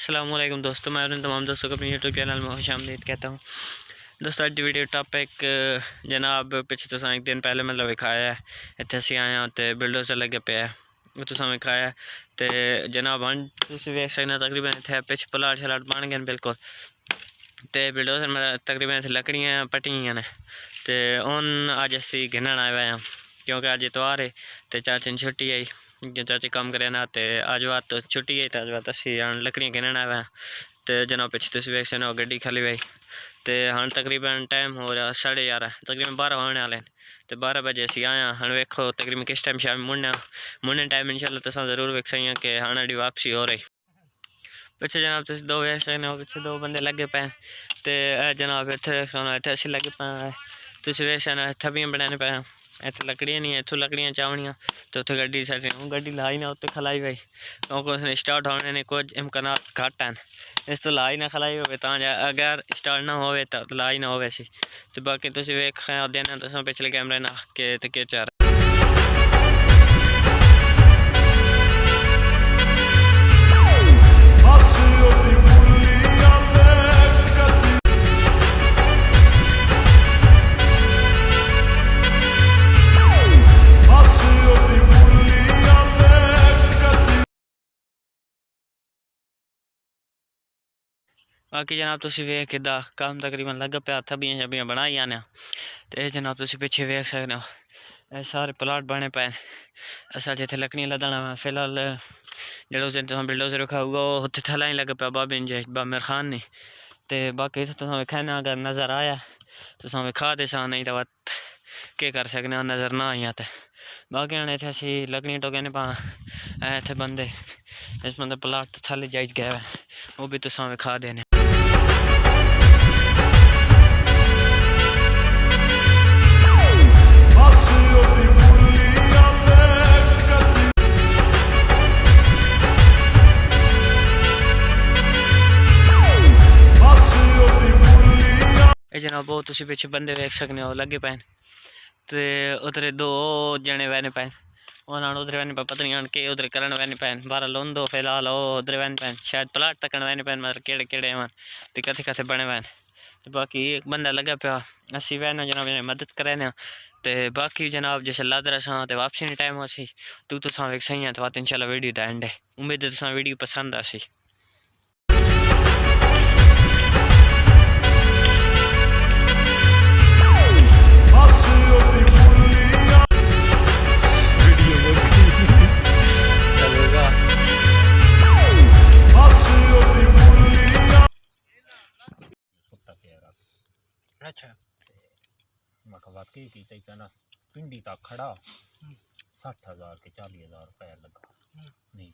अस्सलाम वालेकुम दोस्तों, मैं अपने तमाम दोस्तों को अपने यूट्यूब चैनल में खुश आमदीद कहता हूँ। दोस्तों अज वीडियो टॉपिक जनाब पिछले तो एक दिन पहले मतलब विखाया है इतने असी आए हैं तो बिल्डोजर लगे पे है तो विखाया तो जनाब हम वेख सकते तकरीबन इतने पिछ प्लाट शलाट बन गए बिल्कुल तो बिल्डोजर में तकरीबन इतने लकड़ियाँ पटियाँ ने तो हूँ अज असी गिनन आए हुए हैं क्योंकि अज इतवार है तो चाचे ने छुट्टी आई चाची काम करे ना तो अज बात तो छुट्टी है तो अज बात असी हाँ लकड़ियाँ गिनन आए हुए हैं तो जनाब पिछले तुम वेख सकते हो गड्डी खाली हुई तो हाँ तकरीबन टाइम हो रहा 11:30 तकरीबन 12 होने वाले तो 12 बजे असी आया हाँ वेखो तकरीबन किस टाइम शाम मुड़ने टाइम इंशाल्लाह तो जरूर वेख सही कि हाँ अड़ी वापसी हो रही पिछले जनाब तुम दो वेख सकते हो पिछले दो बंदे लगे पे तो जनाब इतने असी लगे पे तुम वेख सकते थबियाँ बनाने पे इतने लकड़ियाँ नहीं इतों लकड़ियाँ चावनियाँ तो उत्थे गड्डी साढ़े गड्डी लाई ना उत्ते खलाई गई क्योंकि उसने स्टार्ट होने ने कुछ इम्कान घट हैं इस तो लाई ना खलाई हो अगर स्टार्ट ना हो तो लाई ना हो सी तो बाकी तुम वेख देना तो पिछले कैमरे ना के चार बाकी जनाब तुम वेख कि काम तकरीबन लगा पाया थबियाँ शबियाँ बनाई आने तो जनाब तुम पिछे वेख सकते हो सारे प्लाट बने पे असा जिथे लकड़ियाँ लदना फिलहाल जो उस दिन तुम बिल्डोजर रखाऊगा उत्थे थला ही लगे पाया बाबे इंजे बामेर खान नहीं तो बाकी तुम खाना अगर नज़र आया तो विखा दे सा नहीं तो के कर सकने नज़र ना आइया तो बाकी हाँ इतने असी लकड़ियाँ टोके ने पा इतने बंदे इस बंदे प्लाट थले जाइज गए वो भी तुम विखा देने जनाब वो तुम पिछे बंदे वेख सकते हो लगे पैन तो उधर दो जने वैने पैन उन्होंने उधर वैने पता नहीं आन के उधर करन वैने पैन बारह लोन दो फिलहाल उधर वैन पैन शायद प्लाट तक वैने पैन मतलब केड़े केड़े वन तो कथे कथे बने वैन तो बाकी एक बंदा लगा पाया असी वैन जनाब मदद करें तो बाकी जनाब जैसे लद रहा तो वापसी नहीं टाइम असी तू तो वेख सही है तो बात इंशाल्लाह वीडियो का एंड है उम्मीद है तुम वीडियो पसंद आसी अच्छा वाकई की पिंडी तक खड़ा 60,000 के 40,000 रुपया लगा नहीं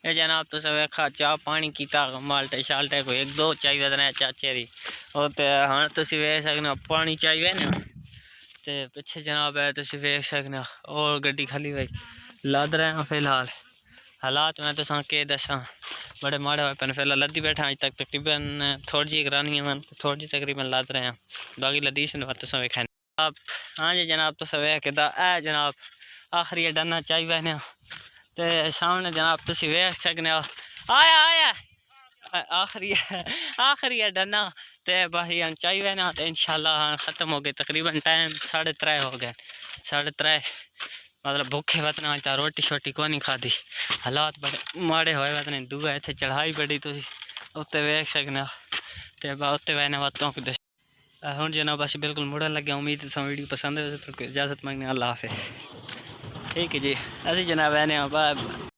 ये जनाब तो सब खा चाह पानी कीता माल्टे शाल्टे को एक दो चाहिए था चाचे दी और तो हाँ तुम वेख सकते हो पानी चाहिए ना तो पिछे जनाब है तुम वेख सकते हो और गड्डी खाली भाई लद रहे हैं फिलहाल हालात मैं तो के दसा बड़े माड़े हुए पे फिलहाल लदी बैठे अज तक तकरीबन थोड़ी जी करानी है थोड़ी जी तकरीबन लद रहे हैं बाकी लदी से तो वेखा आप हाँ जी जनाब तो वेख ए जनाब आखिरी डना चाहिए ना तो सामने जनाब तुम वेख सकते हो आया आया आखिरी डना तो बाकी हम चाहिए ना तो इंशाल्लाह ख़त्म हो गए तकरीबन टाइम 3:30 हो गए 3:30 मतलब भूखे वतना चाह रोटी शोटी को नहीं खाधी हालात बड़े माड़े होए वतने दूआ इतने चढ़ाई बड़ी तुम उत्ते वेख सकने तो उत्ते वैने बातों को दस हूँ जनाब अस बिल्कुल मुड़न लगे उम्मीद तुम वीडियो पसंद है तो इजाज़त मांगने अल्लाह हाफिज़ ठीक है जी असी जनाब वैने